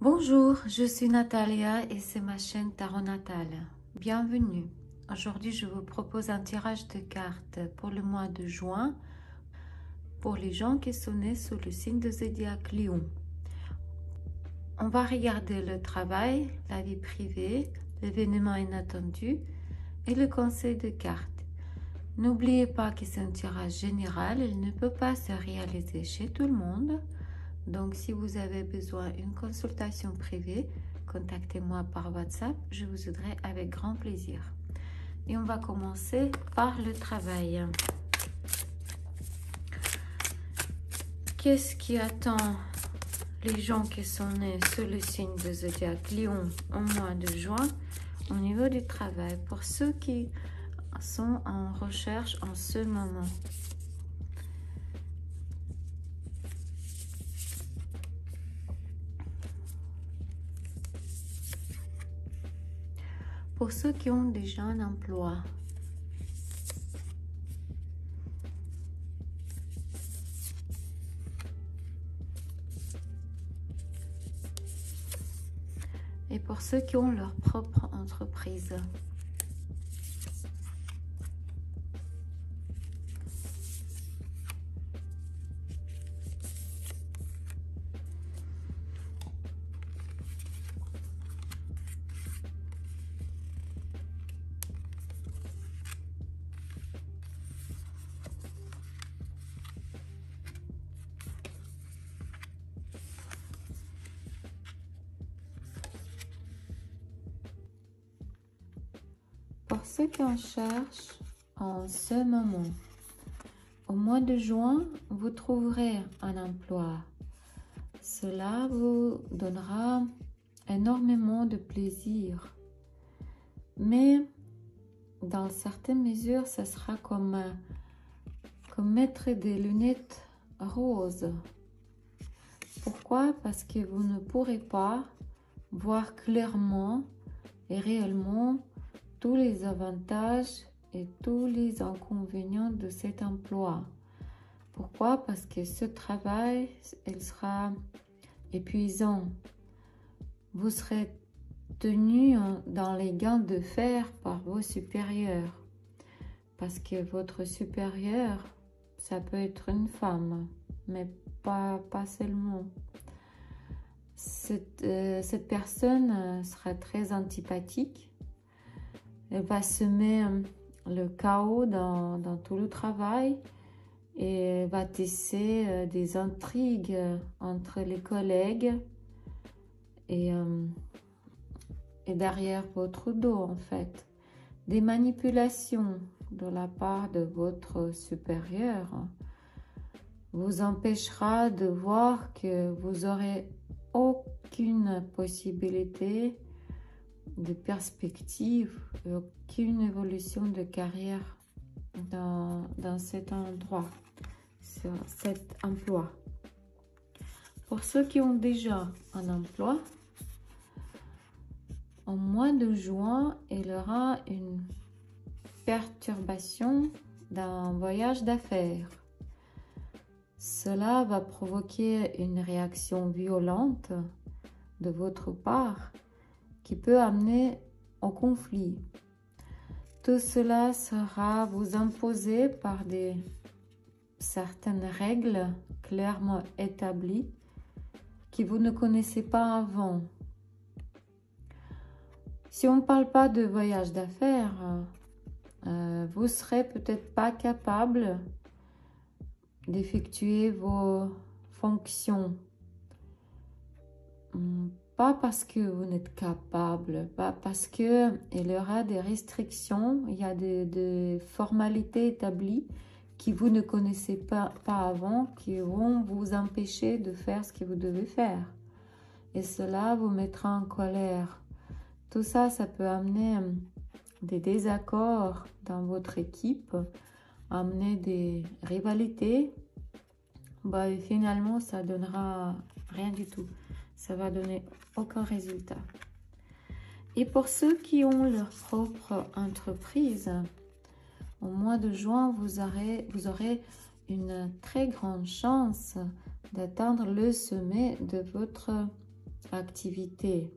Bonjour, je suis Natalia et c'est ma chaîne Tarot Natal. Bienvenue. Aujourd'hui, je vous propose un tirage de cartes pour le mois de juin pour les gens qui sont nés sous le signe de zodiaque Lion. On va regarder le travail, la vie privée, l'événement inattendu et le conseil de cartes. N'oubliez pas que c'est un tirage général, il ne peut pas se réaliser chez tout le monde. Donc, si vous avez besoin d'une consultation privée, contactez-moi par WhatsApp, je vous aiderai avec grand plaisir. Et on va commencer par le travail. Qu'est-ce qui attend les gens qui sont nés sous le signe de zodiaque Lion au mois de juin au niveau du travail pour ceux qui sont en recherche en ce moment? Pour ceux qui ont déjà un emploi, et pour ceux qui ont leur propre entreprise. Pour ceux qui en cherchent en ce moment, au mois de juin, vous trouverez un emploi. Cela vous donnera énormément de plaisir. Mais dans certaines mesures, ce sera comme mettre des lunettes roses. Pourquoi? Parce que vous ne pourrez pas voir clairement et réellement tous les avantages et tous les inconvénients de cet emploi. Pourquoi? Parce que ce travail, il sera épuisant. Vous serez tenu dans les gants de fer par vos supérieurs. Parce que votre supérieur, ça peut être une femme, mais pas seulement. Cette personne sera très antipathique. Elle va semer le chaos dans tout le travail et va tisser des intrigues entre les collègues et derrière votre dos, en fait. Des manipulations de la part de votre supérieur vous empêchera de voir que vous aurez aucune possibilité de perspective, aucune évolution de carrière dans cet endroit, sur cet emploi. Pour ceux qui ont déjà un emploi, au mois de juin, il y aura une perturbation d'un voyage d'affaires. Cela va provoquer une réaction violente de votre part qui peut amener au conflit. Tout cela sera vous imposé par certaines règles clairement établies que vous ne connaissez pas avant. Si on ne parle pas de voyage d'affaires, vous serez peut-être pas capable d'effectuer vos fonctions. Pas parce que vous n'êtes capable, pas parce qu'il y aura des restrictions, il y a des formalités établies que vous ne connaissez pas avant, qui vont vous empêcher de faire ce que vous devez faire. Et cela vous mettra en colère. Tout ça, ça peut amener des désaccords dans votre équipe, amener des rivalités. Et finalement, ça donnera rien du tout. Ça va donner aucun résultat. Et pour ceux qui ont leur propre entreprise, au mois de juin, vous aurez une très grande chance d'atteindre le sommet de votre activité.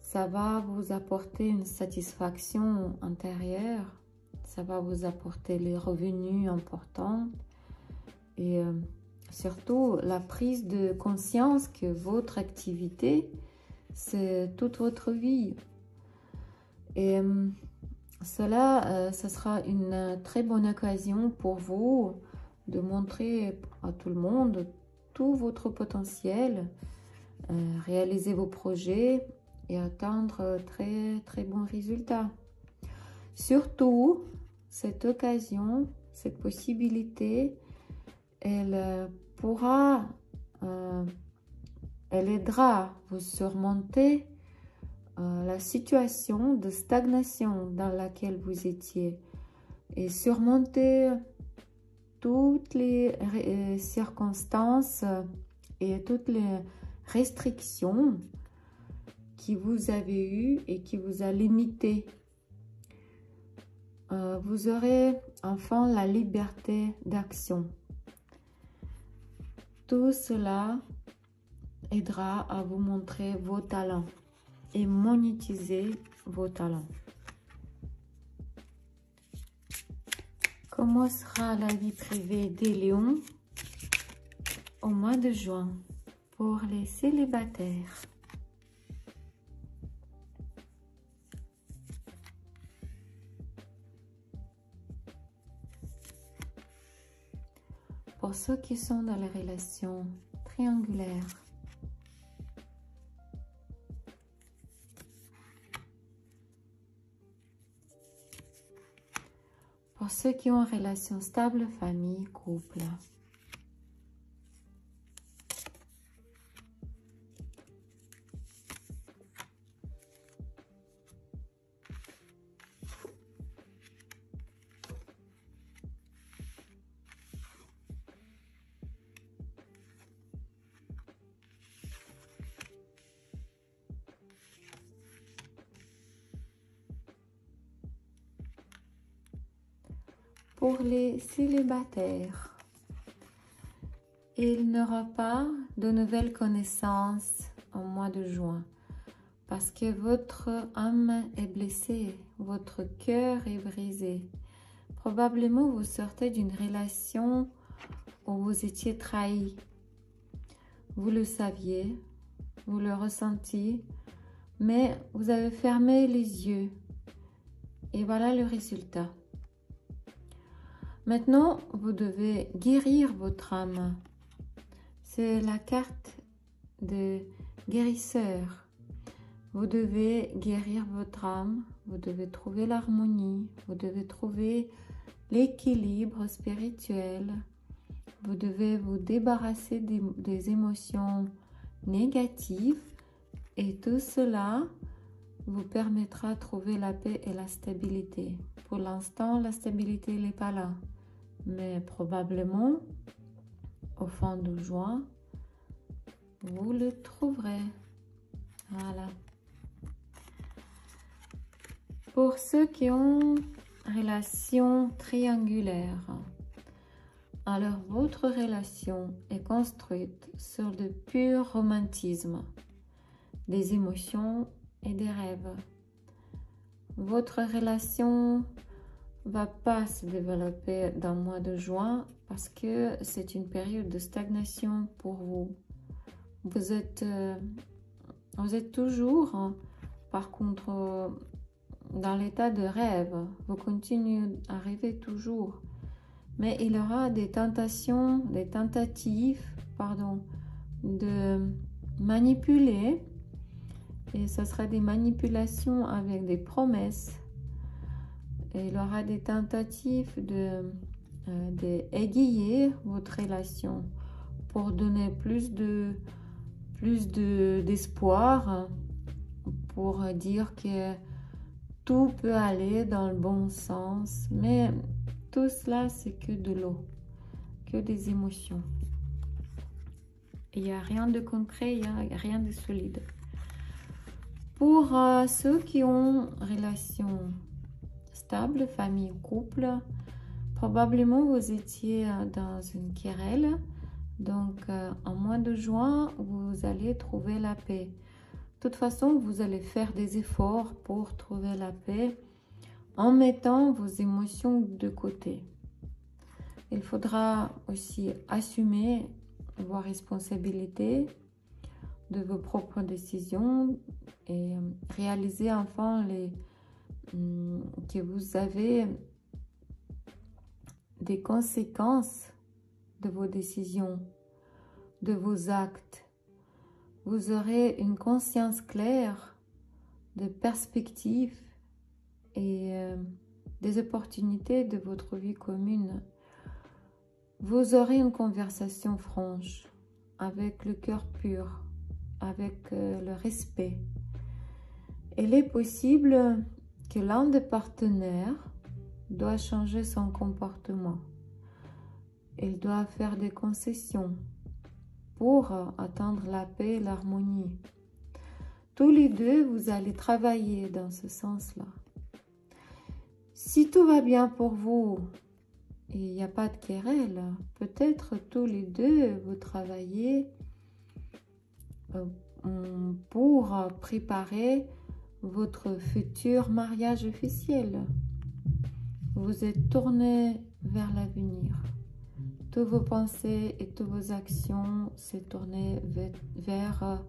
Ça va vous apporter une satisfaction intérieure, ça va vous apporter les revenus importants et surtout la prise de conscience que votre activité, c'est toute votre vie. Et cela, ce sera une très bonne occasion pour vous de montrer à tout le monde tout votre potentiel, réaliser vos projets et atteindre très bons résultats. Surtout, cette occasion, cette possibilité, elle aidera à vous surmonter la situation de stagnation dans laquelle vous étiez et surmonter toutes les circonstances et toutes les restrictions qui vous avez eues et qui vous a limité. Vous aurez enfin la liberté d'action. Tout cela aidera à vous montrer vos talents et monétiser vos talents. Comment sera la vie privée des lions au mois de juin pour les célibataires? Pour ceux qui sont dans les relations triangulaires, pour ceux qui ont une relation stable, famille, couple. Pour les célibataires, il n'y aura pas de nouvelles connaissances au mois de juin parce que votre âme est blessée, votre cœur est brisé. Probablement, vous sortez d'une relation où vous étiez trahi. Vous le saviez, vous le ressentiez, mais vous avez fermé les yeux. Et voilà le résultat. Maintenant, vous devez guérir votre âme. C'est la carte de guérisseur. Vous devez guérir votre âme, vous devez trouver l'harmonie, vous devez trouver l'équilibre spirituel. Vous devez vous débarrasser des émotions négatives et tout cela vous permettra de trouver la paix et la stabilité. Pour l'instant, la stabilité n'est pas là. Mais probablement, au fin de juin, vous le trouverez. Voilà. Pour ceux qui ont relation triangulaire, alors votre relation est construite sur le pur romantisme, des émotions et des rêves. Votre relation va pas se développer dans le mois de juin parce que c'est une période de stagnation pour vous. Vous êtes toujours, par contre, dans l'état de rêve. Vous continuez à rêver toujours. Mais il y aura des tentatives, de manipuler. Et ce sera des manipulations avec des promesses. Et il y aura des tentatives d'égayer votre relation pour donner plus d'espoir, pour dire que tout peut aller dans le bon sens. Mais tout cela, c'est que de l'eau, que des émotions. Il n'y a rien de concret, il n'y a rien de solide. Pour ceux qui ont relation stable, famille, couple, probablement vous étiez dans une querelle, Donc, en mois de juin, vous allez trouver la paix. De toute façon, vous allez faire des efforts pour trouver la paix en mettant vos émotions de côté. Il faudra aussi assumer vos responsabilités de vos propres décisions et réaliser enfin que vous avez des conséquences de vos décisions, de vos actes. Vous aurez une conscience claire de perspectives et des opportunités de votre vie commune. Vous aurez une conversation franche, avec le cœur pur, avec le respect. Il est possible que l'un des partenaires doit changer son comportement. Il doit faire des concessions pour atteindre la paix et l'harmonie. Tous les deux, vous allez travailler dans ce sens-là. Si tout va bien pour vous, et il n'y a pas de querelle, peut-être tous les deux, vous travaillez pour préparer votre futur mariage officiel. Vous êtes tourné vers l'avenir. Toutes vos pensées et toutes vos actions se tournent vers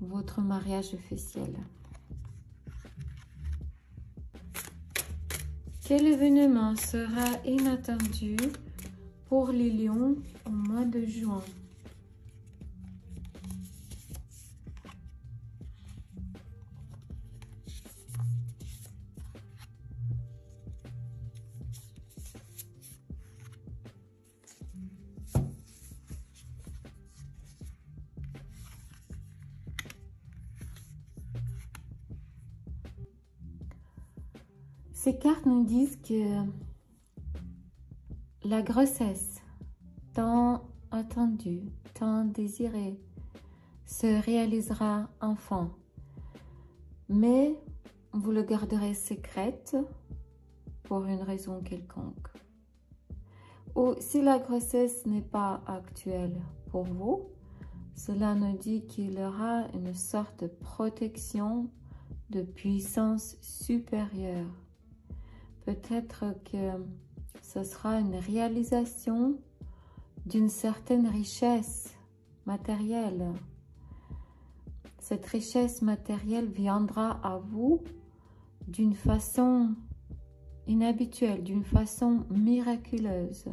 votre mariage officiel. Quel événement sera inattendu pour les lions au mois de juin? Ces cartes nous disent que la grossesse, tant attendue, tant désirée, se réalisera enfin. Mais vous le garderez secrète pour une raison quelconque. Ou si la grossesse n'est pas actuelle pour vous, cela nous dit qu'il y aura une sorte de protection de puissance supérieure. Peut-être que ce sera une réalisation d'une certaine richesse matérielle. Cette richesse matérielle viendra à vous d'une façon inhabituelle, d'une façon miraculeuse.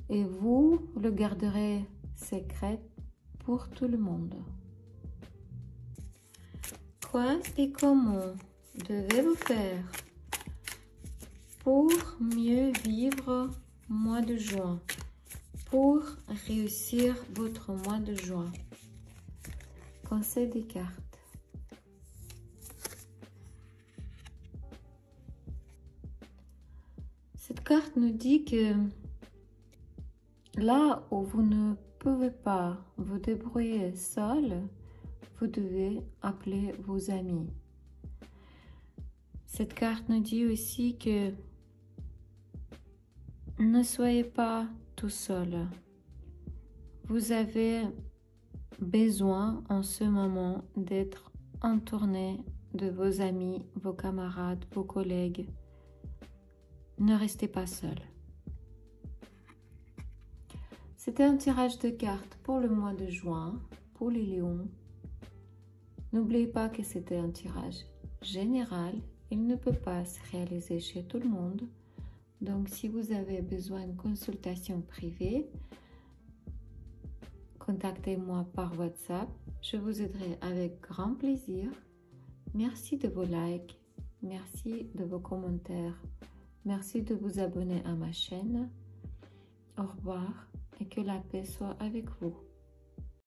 Et vous le garderez secret pour tout le monde. Quoi et comment devez-vous faire pour mieux vivre le mois de juin, pour réussir votre mois de juin? Conseil des cartes. Cette carte nous dit que là où vous ne pouvez pas vous débrouiller seul, vous devez appeler vos amis. Cette carte nous dit aussi que ne soyez pas tout seul. Vous avez besoin en ce moment d'être entouré de vos amis, vos camarades, vos collègues. Ne restez pas seul. C'était un tirage de cartes pour le mois de juin, pour les lions. N'oubliez pas que c'était un tirage général. Il ne peut pas se réaliser chez tout le monde. Donc, si vous avez besoin d'une consultation privée, contactez-moi par WhatsApp. Je vous aiderai avec grand plaisir. Merci de vos likes. Merci de vos commentaires. Merci de vous abonner à ma chaîne. Au revoir et que la paix soit avec vous.